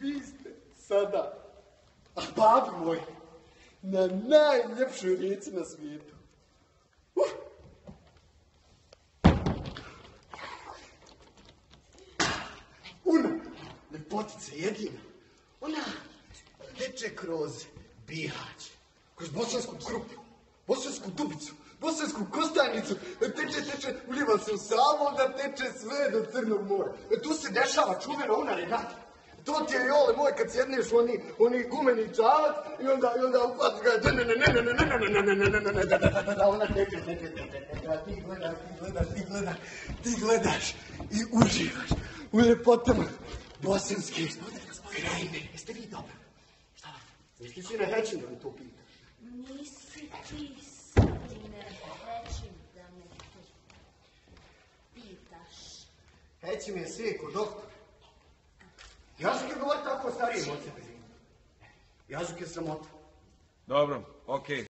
vi ste sada, babi moj, na najljepšoj rijeci na svijetu. Una, ljepotica jedina, ona teče kroz Bihać, kroz Bosansku Krupu, Bosansku Dubicu, Bosansku Kostajnicu, teče, uliva se u Savu, onda teče sve do Crnog mora. Tu se dešava čuvena ona regata. To ti je, jole moj, kad sjedneš oni gumeni čavac i onda upad ga, ona teče, ti gledaš i uživaš u ljepotama bosanske krajine. Jeste vi dobro? Šta vam? Nisi ti na Hećin da mi to pitaš? Nisi ti Srđine Hećin da me to pitaš. Hećin je seko, doktor. Jazuk je govori tako starijim od sebe. Jazuk je sramota. Dobro, okej.